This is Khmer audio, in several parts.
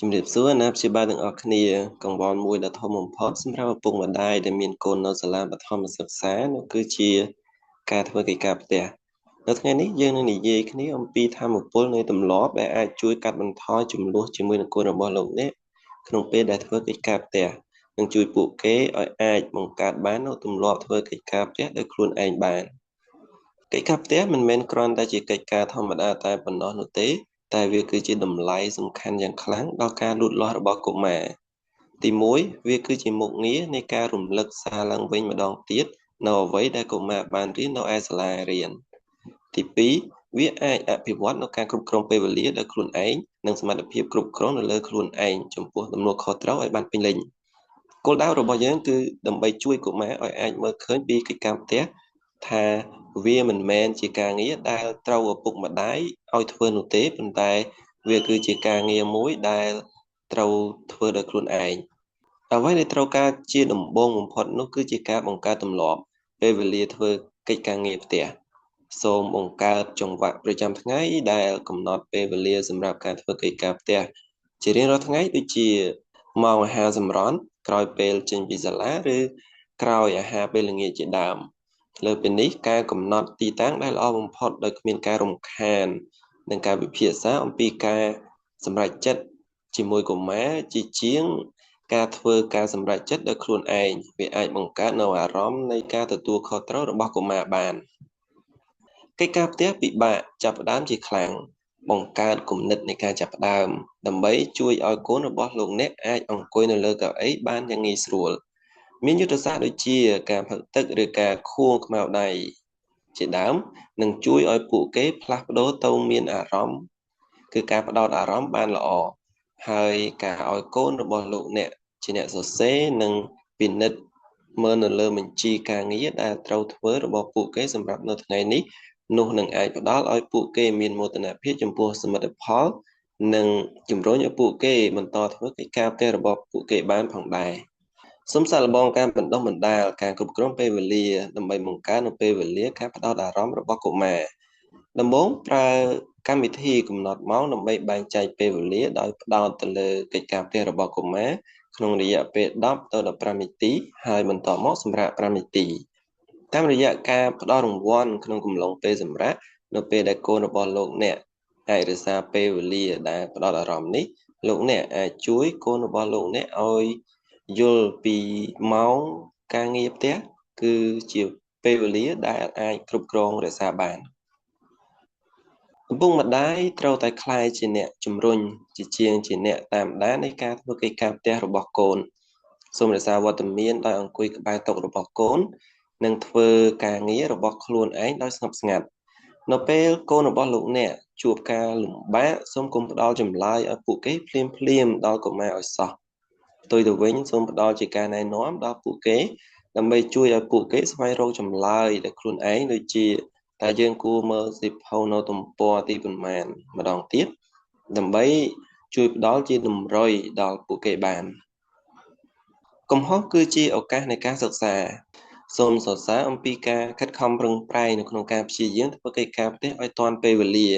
ជំរាបសួរណាព្យាបាលទាំងអស់គ្នាកង្វល់មួយដ៏ធំបំផុតសម្រាប់ឪពុកម្ដាយដែលមានកូននៅសាលាបឋមសិក្សានោះគឺជាការធ្វើកិច្ចការផ្ទះនៅថ្ងៃនេះយើងនឹងនិយាយគ្នាអំពីធម៌ពលនៃទម្លាប់ដែលអាចជួយកាត់បន្ថយជម្លោះជាមួយនឹងកូនរបស់លោកអ្នកក្នុងពេលដែលធ្វើកិច្ចការផ្ទះនិងជួយពួកគេឲ្យអាចបង្កើតបាននូវទម្លាប់ធ្វើកិច្ចការផ្ទះដោយខ្លួនឯងបានកិច្ចការផ្ទះមិនមែនគ្រាន់តែជាកិច្ចការធម្មតាតែប៉ុណ្ណោះនោះទេតែវាគឺជាតម្លៃសំខាន់យ៉ាងខ្លាំងដល់ការលូតលាស់របស់កុមារទីមួយវាគឺជាមុខងារនៃការរំលឹកសារឡើងវិញម្ដងទៀតនៅអ្វីដែលកុមារបានរៀននៅឯសាលារៀនទីពីរវាអាចអភិវឌ្ឍនូវការគ្រប់គ្រងពេលវេលាដោយខ្លួនឯងនិងសមត្ថភាពគ្រប់គ្រងនៅលើខ្លួនឯងចំពោះទំនួលខុសត្រូវឲ្យបានពេញលេញគោលដៅរបស់យើងគឺដើម្បីជួយកុមារឲ្យអាចមើលឃើញពីកិច្ចការផ្ទះថាវាមិនមែនជាការងារដែលត្រូវឪពុកម្ដាយឲ្យធ្វើនោះទេប៉ុន្តែវាគឺជាការងារមួយដែលត្រូវធ្វើដោយខ្លួនឯងអ្វីដែលត្រូវការជាដំបូងបំផុតនោះគឺជាការបង្កើតទម្លាប់ពេលវេលាធ្វើកិច្ចការងារផ្ទះសូមបង្កើតចង្វាក់ប្រចាំថ្ងៃដែលកំណត់ពេលវេលាសម្រាប់ការធ្វើកិច្ចការផ្ទះជារៀងរាល់ថ្ងៃដូចជាម៉ោងអាហារសម្រន់ក្រោយពេលចេញពីសាលាឬក្រោយអាហារពេលល្ងាចជាដើមលើពីនេះការកំណត់ទីតាំងដែលល្អបំផុតដោយគ្មានការរំខាននិងការពិភាក្សាអំពីការសម្រេចចិត្តជាមួយកុមារជាជាងការធ្វើការសម្រេចចិត្តដោយខ្លួនឯងវាអាចបង្កើតនូវអារម្មណ៍នៃការទទួលខុសត្រូវរបស់កុមារបានកិច្ចការផ្ទះពិបាកចាប់ផ្ដើមជាខ្លាំងបង្កើតគំនិតនៃការចាប់ផ្ដើមដើម្បីជួយឲ្យកូនរបស់លោកអ្នកអាចអង្គុយនៅលើកៅអីបានយ៉ាងងាយស្រួលមានយុទ្ធសាស្ត្រដូចជាការផឹកទឹកឬការខួងខ្មៅដៃជាដើមនឹងជួយឲ្យពួកគេផ្លាស់ប្ដូរទៅមានអារម្មណ៍គឺការផ្ដោតអារម្មណ៍បានល្អហើយការឲ្យកូនរបស់លោកអ្នកជាអ្នកសរសេរនិងពិនិត្យមើលនៅលើបញ្ជីការងារដែលត្រូវធ្វើរបស់ពួកគេសម្រាប់នៅថ្ងៃនេះនោះនឹងអាចផ្ដល់ឲ្យពួកគេមានមោទនភាពចំពោះសមិទ្ធផលនិងជំរុញឲ្យពួកគេបន្តធ្វើកិច្ចការផ្ទះរបស់ពួកគេបានផងដែរសូមសាកល្បងការបណ្ដុះបណ្ដាលការគ្រប់គ្រងពេលវេលាដើម្បីបង្កើននូវពេលវេលាការផ្ដោតអារម្មណ៍របស់កុមារដំបូងប្រើកម្មវិធីកំណត់ម៉ោងដើម្បីបែងចែកពេលវេលាដោយផ្ដោតទៅលើកិច្ចការផ្ទះរបស់កុមារក្នុងរយៈពេល10ទៅ15នាទីហើយបន្ទាប់មកសម្រាក5នាទីតាមរយៈការផ្ដល់រង្វាន់ក្នុងកំឡុងពេលសម្រាកនៅពេលដែលកូនរបស់លោកអ្នកអាចរក្សាពេលវេលាដែលផ្ដោតអារម្មណ៍នេះលោកអ្នកអាចជួយកូនរបស់លោកអ្នកឲ្យយល់ពីម៉ោងការងារផ្ទះគឺជាពេលវេលាដែលអាចគ្រប់គ្រងរក្សាបានឪពុកម្ដាយត្រូវតែក្លាយជាអ្នកជំរុញជាអ្នកតាមដាននៃការធ្វើកិច្ចការផ្ទះរបស់កូនសូមរក្សាវត្តមានដោយអង្គុយក្បែរតុរបស់កូននិងធ្វើការងាររបស់ខ្លួនឯងដោយស្ងប់ស្ងាត់នៅពេលកូនរបស់លោកអ្នកជួបការលំបាកសូមកុំផ្ដល់ចម្លើយឲ្យពួកគេភ្លាមដល់កុមារឲ្យសោះផ្ទុយទៅវិញសូមផ្ដល់ជាការណែនាំដល់ពួកគេដើម្បីជួយឲ្យពួកគេស្វែងរកចម្លើយដោយខ្លួនឯងដូចជាតែយើងគួរមើលសៀវភៅនៅទំព័រទីប៉ុន្មានម្ដងទៀតដើម្បីជួយផ្ដល់ជាតម្រុយដល់ពួកគេបានកំហុសគឺជាឱកាសនៃការសិក្សាសូមសរសើរអំពីការខិតខំប្រឹងប្រែងនៅក្នុងការព្យាយាមធ្វើកិច្ចការផ្ទះឲ្យទាន់ពេលវេលា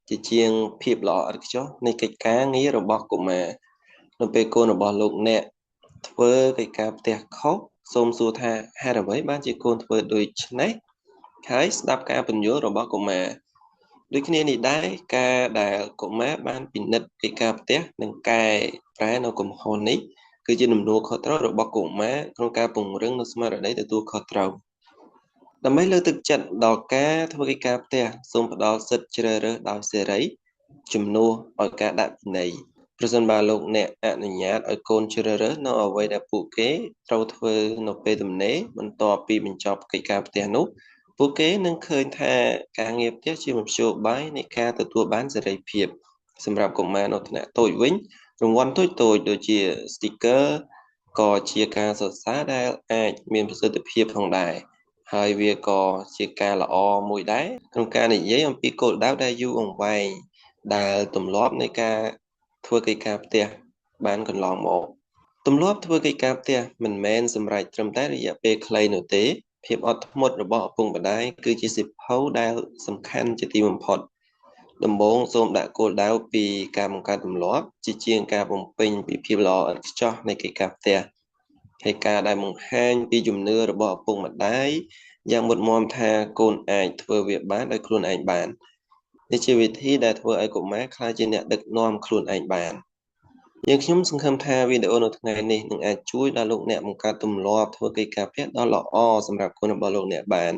ជាជាងភាពល្អឥតខ្ចោះនៃកិច្ចការងាររបស់កុមារនៅពេលកូនរបស់លោកអ្នកធ្វើកិច្ចការផ្ទះខុសសូមសួរថាហេតុអ្វីបានជាកូនធ្វើដូច្នេះហើយស្ដាប់ការពន្យល់របស់កុមារដូចគ្នានេះដែរការដែលកុមារបានពិនិត្យកិច្ចការផ្ទះនិងកែប្រែនៅកំហុសនេះគឺជាទំនួលខុសត្រូវរបស់កុមារក្នុងការពង្រឹងនូវស្មារតីទទួលខុសត្រូវដើម្បីលើកទឹកចិត្តដល់ការធ្វើកិច្ចការផ្ទះសូមផ្ដល់សិទ្ធិជ្រើសរើសដោយសេរីជំនួសឲ្យការដាក់ពិន័យប្រសិនបើលោកអ្នកអនុញ្ញាតឲ្យកូនជ្រើសរើសនៅអ្វីដែលពួកគេត្រូវធ្វើនៅពេលទំនេរបន្ទាប់ពីបញ្ចប់កិច្ចការផ្ទះនោះពួកគេនឹងឃើញថាការងារផ្ទះជាមធ្យោបាយនៃការទទួលបានសេរីភាពសម្រាប់កុមារនៅថ្នាក់តូចវិញរង្វាន់តូចៗដូចជា sticker ក៏ជាការសរសើរដែលអាចមានប្រសិទ្ធភាពផងដែរហើយវាក៏ជាការល្អមួយដែរក្នុងការនិយាយអំពីគោលដៅដែលយូរអង្វែងដែលទម្លាប់នៃការធ្វើកិច្ចការផ្ទះបានកន្លងមកទម្លាប់ធ្វើកិច្ចការផ្ទះមិនមែនសម្រេចត្រឹមតែរយៈពេលខ្លីនោះទេភាពអត់ធ្មត់របស់ឪពុកម្ដាយគឺជាសៀវភៅដែលសំខាន់ជាទីបំផុត ដំបូងសូមដាក់គោលដៅពីការបង្កើតទម្លាប់ជាជាងការបំពេញពីភាពល្អឥតខ្ចោះនៃកិច្ចការផ្ទះហើយការដែលបង្ហាញពីជំនឿរបស់ឪពុកម្ដាយយ៉ាងមុតមមថាកូនអាចធ្វើវាបានដោយខ្លួនឯងបាននេះជាវិធីដែលធ្វើឲ្យកុមារក្លាយជាអ្នកដឹកនាំខ្លួនឯងបានយើងខ្ញុំសង្ឃឹមថាវីដេអូនៅថ្ងៃនេះនឹងអាចជួយដល់លោកអ្នកបង្កើតទម្លាប់ធ្វើកិច្ចការផ្ទះដ៏ល្អសម្រាប់កូនរបស់លោកអ្នកបាន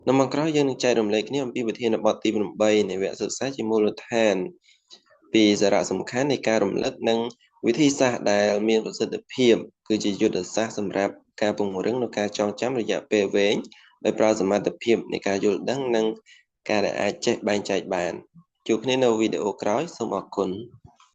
នៅមកក្រោយយើងនឹងចែករំលែកគ្នាអំពីវិធានបទទី8នៃវគ្គសិក្សាជាមូលដ្ឋានពីសារៈសំខាន់នៃការរំលឹកនិងវិធីសាស្ត្រដែលមានប្រសិទ្ធភាពគឺជាយុទ្ធសាស្ត្រសម្រាប់ការពង្រឹងនូវការចងចាំរយៈពេលវែងដោយប្រើសមត្ថភាពនៃការយល់ដឹងនិងការដែលអាចចេះបែងចែកបានជួបគ្នានៅវីដេអូក្រោយសូមអរគុណ